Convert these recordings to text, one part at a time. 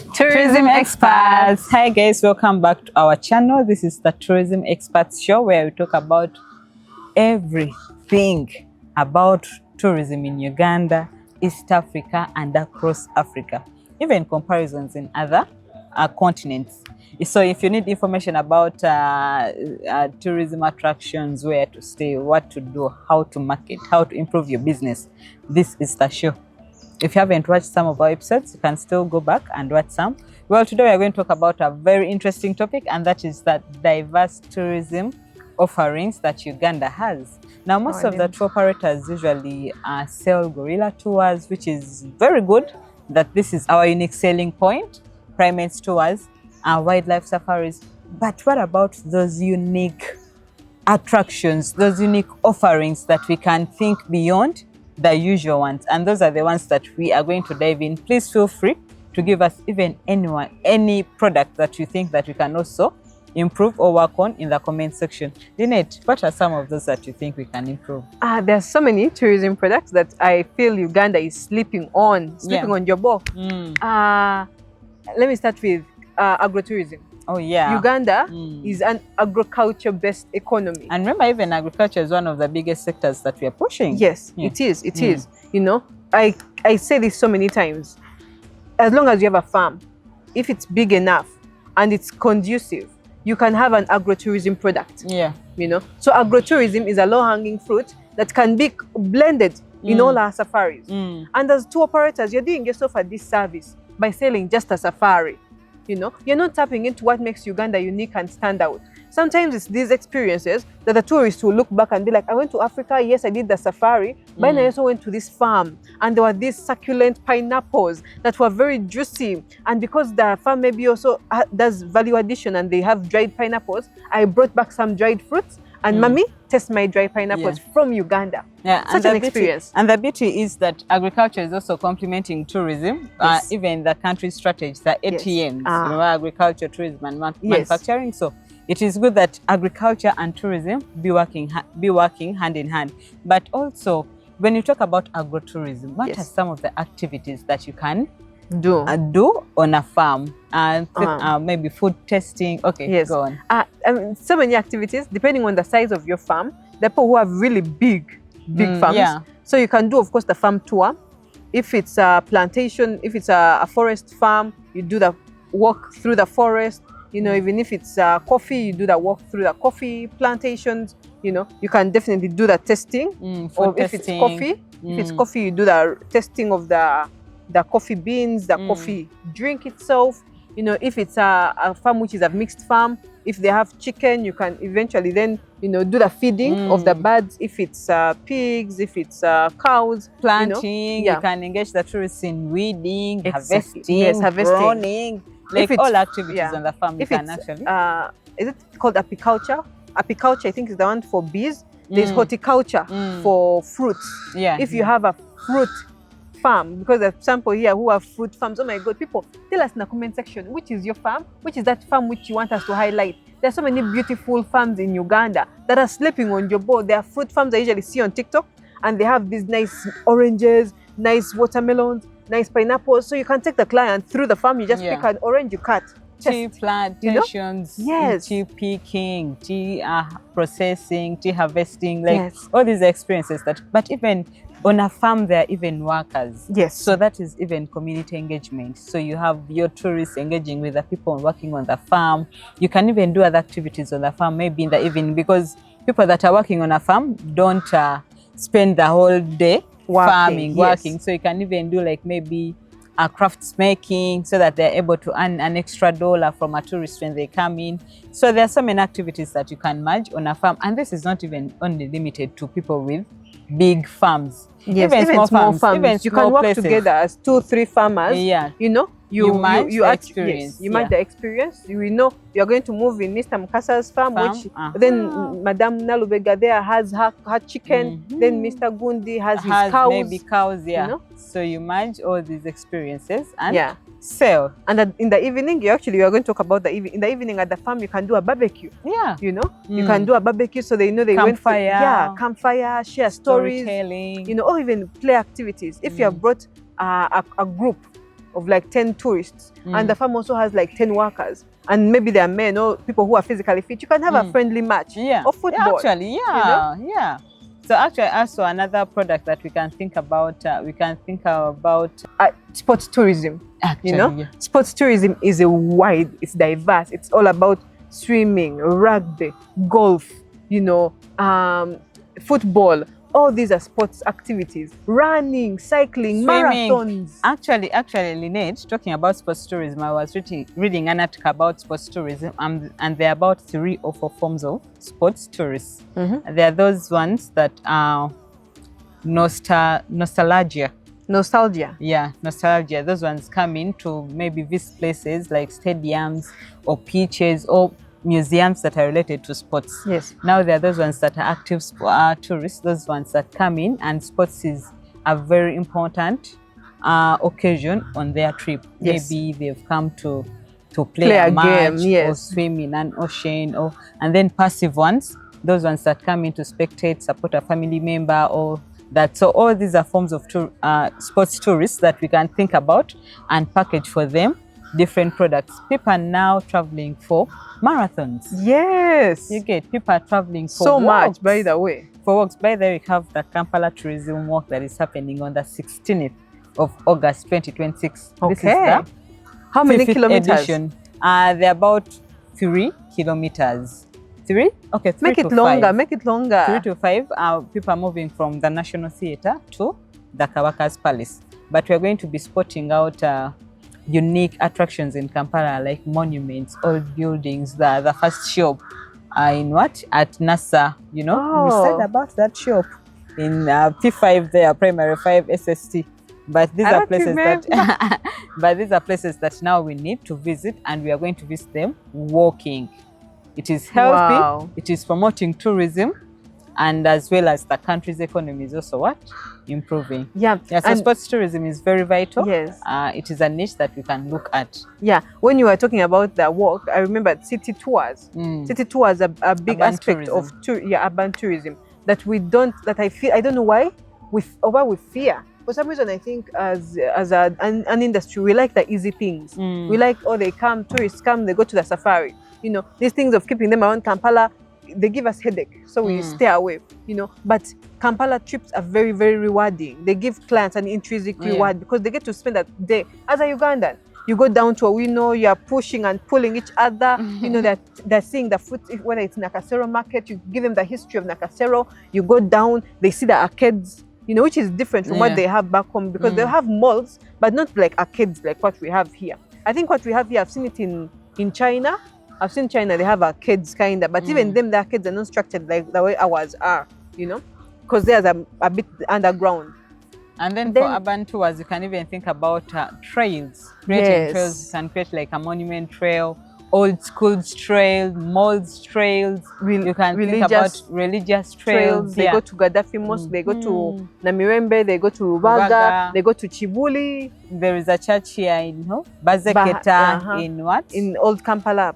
Tourism Experts. Hi guys, welcome back to our channel. This is the Tourism Experts show where we talk about everything about tourism in Uganda, East Africa and across Africa, even comparisons in other continents. So if you need information about tourism attractions, where to stay, what to do, how to market, how to improve your business, this is the show. If you haven't watched some of our episodes, you can still go back and watch some. Well, today we are going to talk about a very interesting topic, and that is the diverse tourism offerings that Uganda has. Now, most of the tour operators usually sell gorilla tours, which is very good, that this is our unique selling point, primates tours, wildlife safaris. But what about those unique attractions, those unique offerings that we can think beyond the usual ones? And those are the ones that we are going to dive in. Please feel free to give us even any product that you think that we can also improve or work on in the comment section. Lynette, what are some of those that you think we can improve? There's so many tourism products that I feel Uganda is sleeping on Jobo. Let me start with agritourism. Oh yeah, Uganda is an agriculture-based economy. And remember, even agriculture is one of the biggest sectors that we are pushing. Yes, it is. It is. You know, I say this so many times. As long as you have a farm, if it's big enough and it's conducive, you can have an agritourism product. Yeah. You know, so agritourism is a low-hanging fruit that can be blended in all our safaris. And as tour operators, you're doing yourself a disservice by selling just a safari. You know, you're not tapping into what makes Uganda unique and stand out. Sometimes it's these experiences that the tourists will look back and be like, I went to Africa, yes, I did the safari, but I also went to this farm and there were these succulent pineapples that were very juicy. And because the farm maybe also does value addition and they have dried pineapples, I brought back some dried fruits and mommy, taste my dry pineapples from Uganda. Yeah, such an experience. And the beauty is that agriculture is also complementing tourism, even the country's strategy, the ATMs, you know, agriculture, tourism and manufacturing. So it is good that agriculture and tourism be working hand in hand. But also, when you talk about agrotourism, what are some of the activities that you can do on a farm? And maybe food testing. Okay, go on. So many activities depending on the size of your farm. There are people who have really big farms. Yeah. So you can do, of course, the farm tour. If it's a plantation, if it's a forest farm, you do the walk through the forest. You know, even if it's coffee, you do the walk through the coffee plantations. You know, you can definitely do the testing. Or if it's coffee, you do the testing of the coffee beans, the coffee drink itself. You know, if it's a farm which is a mixed farm, if they have chicken, you can eventually then, you know, do the feeding of the birds. If it's pigs, if it's cows, planting, you can engage the tourists in weeding, harvesting, pruning, like all activities on the farm. You can actually. Is it called apiculture? Apiculture, I think, is the one for bees. There's horticulture for fruits. Yeah. If you have a fruit farm, because there's some people here who have fruit farms. Oh my God, people, tell us in the comment section, which is your farm? Which is that farm which you want us to highlight? There's so many beautiful farms in Uganda that are sleeping on your board. There are fruit farms I usually see on TikTok, and they have these nice oranges, nice watermelons, nice pineapples. So you can take the client through the farm. You just pick an orange, you cut. Tea plantations, tea picking, tea processing, tea harvesting, like all these experiences that, but even on a farm, there are even workers. Yes. So that is even community engagement. So you have your tourists engaging with the people working on the farm. You can even do other activities on the farm, maybe in the evening, because people that are working on a farm don't spend the whole day working. So you can even do like maybe crafts making, so that they're able to earn an extra $1 from a tourist when they come in. So there are so many activities that you can merge on a farm. And this is not even only limited to people with big farms. Yes, even small farms. Even you can work together as 2-3 farmers. Yeah. You know, you merge the experience. Yes, you merge the experience. You know you're going to move in Mr. Mukasa's farm, which then Madame Nalubega there has her chicken. Then Mr. Gundi has his cows. Maybe cows, You know? So you merge all these experiences and sell. And in the evening, you are going to talk about in the evening at the farm, you can do a barbecue. Yeah. You know, you can do a barbecue so they know they went for campfire, share stories, storytelling. you know, or even play activities. If you have brought a group of like 10 tourists, and the farm also has like 10 workers, and maybe they are men or people who are physically fit, you can have a friendly match of football. Actually, yeah. So actually, also another product that we can think about, Sports tourism. Actually, sports tourism is it's diverse. It's all about swimming, rugby, golf, football. All these are sports activities. Running, cycling, swimming. Marathons. Actually, Lynette, talking about sports tourism, I was reading an article about sports tourism, and there are about 3 or 4 forms of sports tourists. There are those ones that are nostalgia. Yeah, nostalgia. Those ones come in to maybe visit places like stadiums or beaches or museums that are related to sports. Yes. Now there are those ones that are active tourists, those ones that come in, and sports is a very important occasion on their trip. Yes. Maybe they've come to play a match game, or swim in an ocean, and then passive ones, those ones that come in to spectate, support a family member or that. So all these are forms of sports tourists that we can think about and package for them different products. People are now traveling for marathons. Yes. You get people are traveling for so walks. much, by the way. For walks. By the way, we have the Kampala Tourism Walk that is happening on the 16th of August 2026. Okay. This is the How many 5th kilometers? edition. They're about 3 kilometers. 3? Okay, 3 Make to it longer, 5. make it longer. 3 to 5. People are moving from the National Theatre to the Kabaka's Palace. But we're going to be spotting out unique attractions in Kampala, like monuments, old buildings. The first shop in at NASA, we said about that shop in P5 there, primary 5 SST. But these are places that now we need to visit, and we are going to visit them walking. It is healthy. Wow. It is promoting tourism, and as well as the country's economy is also improving. Yeah. So sports tourism is very vital. Yes. It is a niche that we can look at. Yeah. When you were talking about the walk, I remember city tours. City tours are a big Urban aspect tourism. of urban tourism that we don't. That I feel I don't know why we fear. For some reason, I think as an industry, we like the easy things. We like, tourists come, they go to the safari. These things of keeping them around Kampala, they give us headache, so we stay away. But Kampala trips are very, very rewarding. They give clients an intrinsic reward because they get to spend that day. As a Ugandan, you go down to a window, you are pushing and pulling each other. They're seeing the food, whether it's Nakasero market, you give them the history of Nakasero. You go down, they see the arcades, which is different from what they have back home, because they have malls, but not like arcades like what we have here. I think what we have here, I've seen it in China. I've seen China, they have arcades kind of, but even them, the arcades are not structured like the way ours are, because theirs are a bit underground. And then for urban tours, you can even think about trails. Creating trails, you can create like a monument trail, old schools trail, malls trails. You can think about religious trails. They go to Gaddafi Mosque, they go to Namirembe, they go to Rubaga, they go to Chibuli. There is a church here in Bazeketa, in Old Kampala,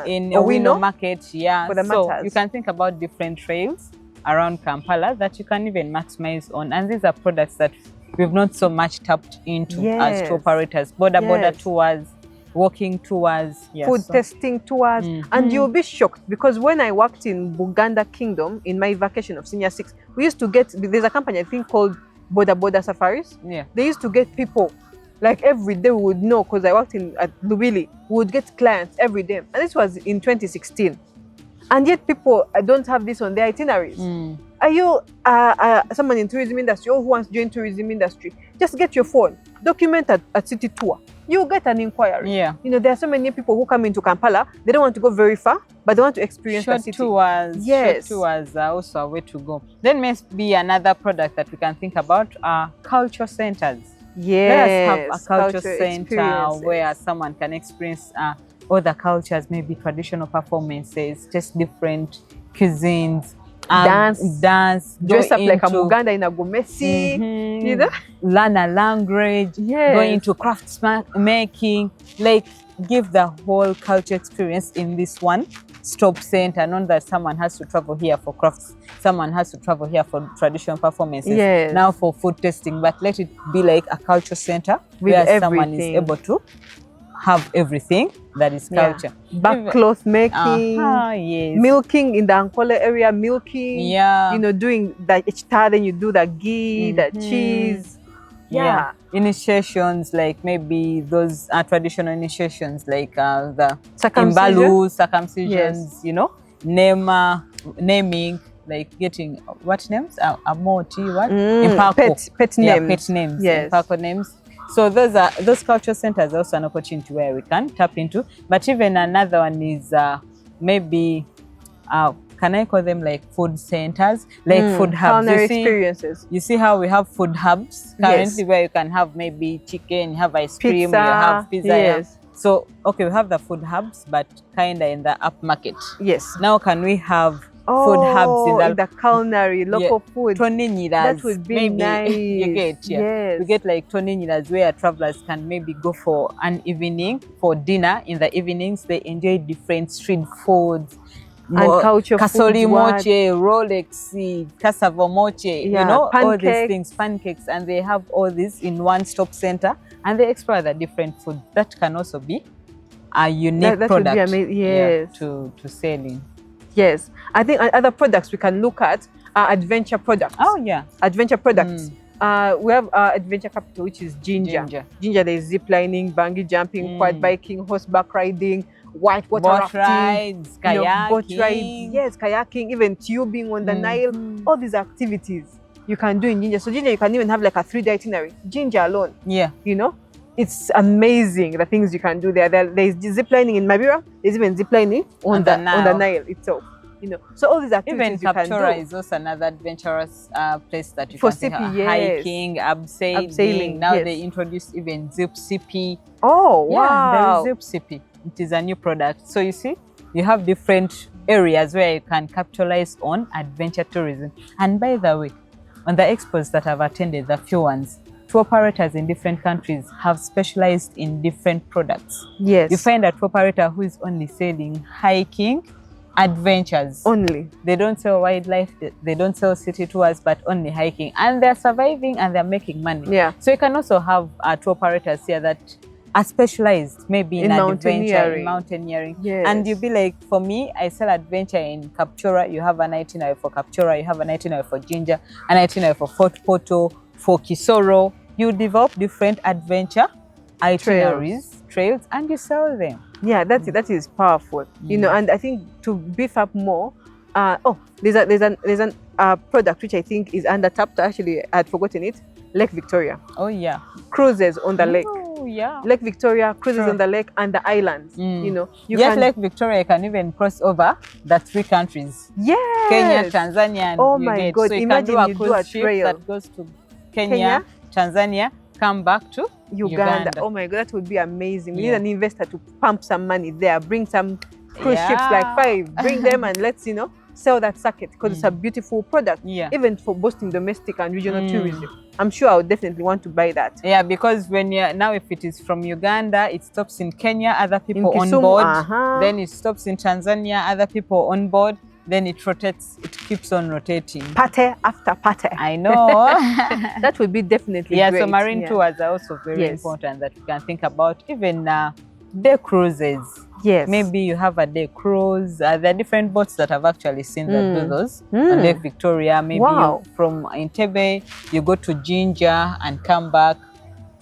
in Owino Market, for the so matters. you can think about different trails around Kampala that you can even maximize on. And these are products that we've not so much tapped into as tour operators. Border tours, walking tours, food testing tours. And you'll be shocked, because when I worked in Buganda Kingdom in my vacation of senior 6, we used to get, there's a company I think called Border Safaris. They used to get people like every day. We would know, because I worked at Lubili, we would get clients every day, and this was in 2016. And yet people don't have this on their itineraries. Are you someone in tourism industry or who wants to join tourism industry? Just get your phone, document a city tour. You get an inquiry. There are so many people who come into Kampala, they don't want to go very far, but they want to experience the city. Short tours are also a way to go. Then must be another product that we can think about are culture centers. Let us have a culture center where someone can experience other cultures, maybe traditional performances, just different cuisines, dance, dress up like a Muganda in a Gomesi, learn a language, go into crafts making, like give the whole culture experience in this one stop center, not that someone has to travel here for crafts, someone has to travel here for traditional performances, Yes. now for food testing, but let it be like a culture center where someone is able to have everything that is culture. Back cloth making, yes. Milking in the Ankole area, milking, you know, doing the ichta, then you do the ghee, the cheese. Yeah. Initiations, like maybe those traditional initiations, like the circumcision, circumcisions, you know, naming, like getting what names? Amoti, what? Pet names. Pet names, impako names. So those culture centers are also an opportunity where we can tap into. But even another one is maybe can I call them like food centers, like food hubs? Culinary experiences. You see how we have food hubs currently, where you can have maybe chicken, you have ice cream, you have pizza. Yes. So okay, we have the food hubs, but kind of in the upmarket. Yes. Now can we have food hubs in the culinary, local food? That would be nice. You get, Yes. We get like toninas where travelers can maybe go for an evening, for dinner. In the evenings, they enjoy different street foods. And culture kasoli food, moche, Rolex, cassava moche, you know, pancakes. all these things, pancakes, and they have all this in one stop center, and they explore the different food. That can also be a unique that product, would be amazing. Yes. to sell in. Yes, I think other products we can look at are adventure products. Oh yeah, adventure products. We have adventure capital, which is Ginger. There's zip lining, bungee jumping, quad biking, horseback riding, whitewater rafting, rides, kayaking. Boat rides, yes, kayaking, even tubing on the Nile. All these activities you can do in Ginger. So Ginger, you can even have like a 3-day itinerary. Ginger alone. Yeah. You know, it's amazing the things you can do there. There's zip lining in Mabira. There's even zip lining on the Nile itself. You know, so all these activities even you can do. is also another adventurous place that you for can CP, hiking, abseiling. Now they introduced even zip CP. Oh wow! There is zip CP. It is a new product. So you see, you have different areas where you can capitalize on adventure tourism. And by the way, on the expos that I've attended, the few ones, tour operators in different countries have specialized in different products. Yes. You find a tour operator who is only selling hiking adventures only. They don't sell wildlife, they don't sell city tours, but only hiking, and they're surviving and they're making money. Yeah. So you can also have tour operators here that are specialized maybe in adventure, in mountaineering. Yes. And you'll be like, for me, I sell adventure in Kapchora. You have an itinerary for Kapchora, you have an itinerary for Ginger, an itinerary for Fort Portal, for Kisoro. You develop different adventure itineraries, trails, and you sell them. Yeah, that is powerful. You know, and I think to beef up more, there's an product which I think is undertapped. Actually, I had forgotten it. Lake Victoria. Oh yeah. Cruises on the lake. Oh yeah. Lake Victoria, cruises on the lake and the islands. You know, Lake Victoria can even cross over the 3 countries. Yes. Kenya, Tanzania, and oh my God! So you imagine can do you do a trail that goes to Kenya, Tanzania, come back to Uganda. Oh my God, that would be amazing. We need an investor to pump some money there, bring some cruise ships, like 5, bring them and let's, sell that circuit, because it's a beautiful product, even for boosting domestic and regional tourism. I'm sure I would definitely want to buy that. Yeah, because when now if it is from Uganda, it stops in Kenya, other people in on Kisumu, board. Then it stops in Tanzania, other people on board. Then it rotates, it keeps on rotating. Party after party. I know. That would be definitely great. So marine tours are also very important that we can think about. Even day cruises. Yes. Maybe you have a day cruise. There are different boats that I've actually seen that do those. On Lake Victoria, maybe from Entebbe, you go to Ginger and come back.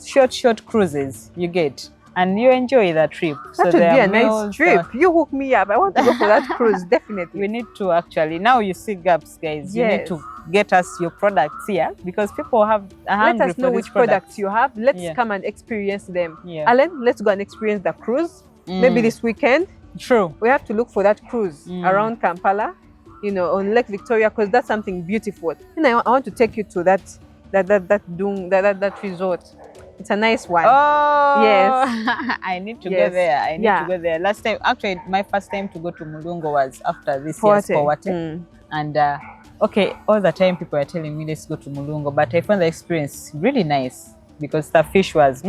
Short cruises you get. And you enjoy that trip. That would be a nice trip. You hook me up. I want to go for that cruise, definitely. We need to actually. Now you see gaps, guys. You need to get us your products here, because people have let us know which products you have. Let's come and experience them. Alan, let's go and experience the cruise. Maybe this weekend. True. We have to look for that cruise around Kampala, on Lake Victoria, because that's something beautiful. And I want to take you to that resort. It's a nice one. Oh, yes. I need to go there. I need to go there. Last time, actually, my first time to go to Mulungu was after this year's Powate. And all the time people are telling me let's go to Mulungu, but I found the experience really nice because the fish was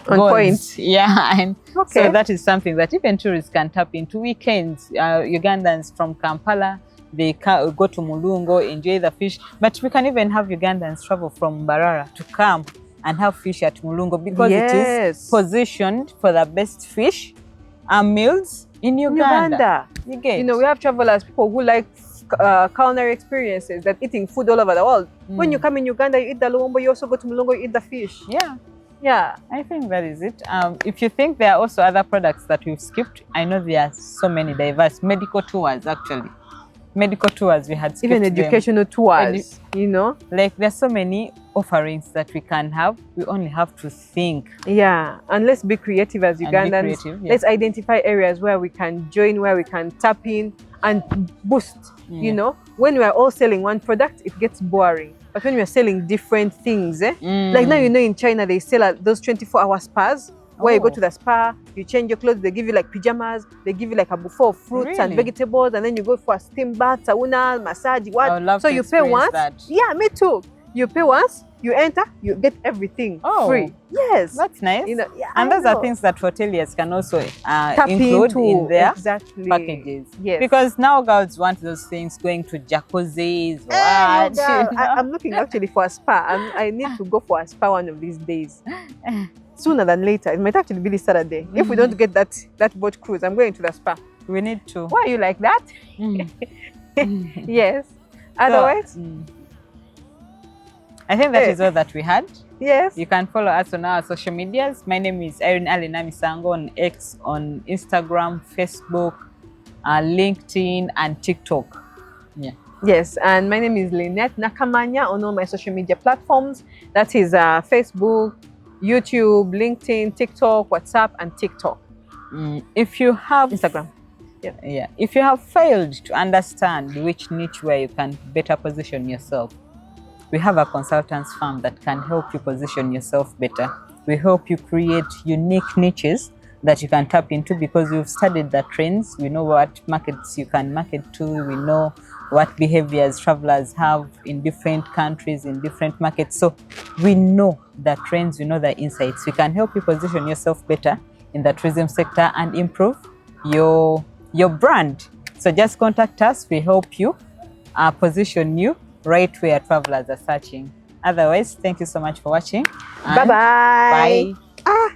On point. Yeah, and Okay. so that is something that even tourists can tap into. Weekends, Ugandans from Kampala, they go to Mulungo, enjoy the fish. But we can even have Ugandans travel from Mbarara to come and have fish at Mulungo because it is positioned for the best fish and meals in Uganda. You get? You know, we have travelers, people who like culinary experiences, that eating food all over the world. When you come in Uganda, you eat the luombo, you also go to Mulungo, you eat the fish. Yeah. Yeah. I think that is it. If you think there are also other products that we've skipped, I know there are so many diverse medical tours, actually. Medical tours, we had skipped even educational tours, you know. Like there's so many offerings that we can have. We only have to think. Yeah, and let's be creative as Ugandans. Creative, yeah. Let's identify areas where we can join, where we can tap in and boost. You know, when we are all selling one product, it gets boring. But when we are selling different things, like now, you know, in China, they sell those 24-hour spas where you go to the spa, you change your clothes, they give you like pajamas, they give you like a buffet of fruits and vegetables, and then you go for a steam bath, sauna, massage, what? I would love so to you pay once. that. Yeah, me too. You pay once, you enter, you get everything free. Yes. That's nice. You know, yeah, and those are things that hoteliers can also include in their packages. Yes. Because now girls want those things, going to jacuzzis. What? You know? I'm looking actually for a spa. I need to go for a spa one of these days. Sooner than later. It might actually be this Saturday. If we don't get that boat cruise, I'm going to the spa. We need to. Why are you like that? Yes. Otherwise? I think that is all that we had. Yes. You can follow us on our social medias. My name is Irene Alina Misango on X, on Instagram, Facebook, LinkedIn, and TikTok. Yeah. Yes, and my name is Lynette Nakamanya on all my social media platforms. That is Facebook, YouTube, LinkedIn, TikTok, WhatsApp, and TikTok. If you have Instagram. Yeah. If you have failed to understand which niche where you can better position yourself, we have a consultants firm that can help you position yourself better. We help you create unique niches that you can tap into because we've studied the trends. We know what markets you can market to. We know what behaviors travelers have in different countries, in different markets. So we know the trends, we know the insights. We can help you position yourself better in the tourism sector and improve your brand. So just contact us. We help you position you right where travelers are searching. Otherwise, thank you so much for watching. Bye-bye. Bye.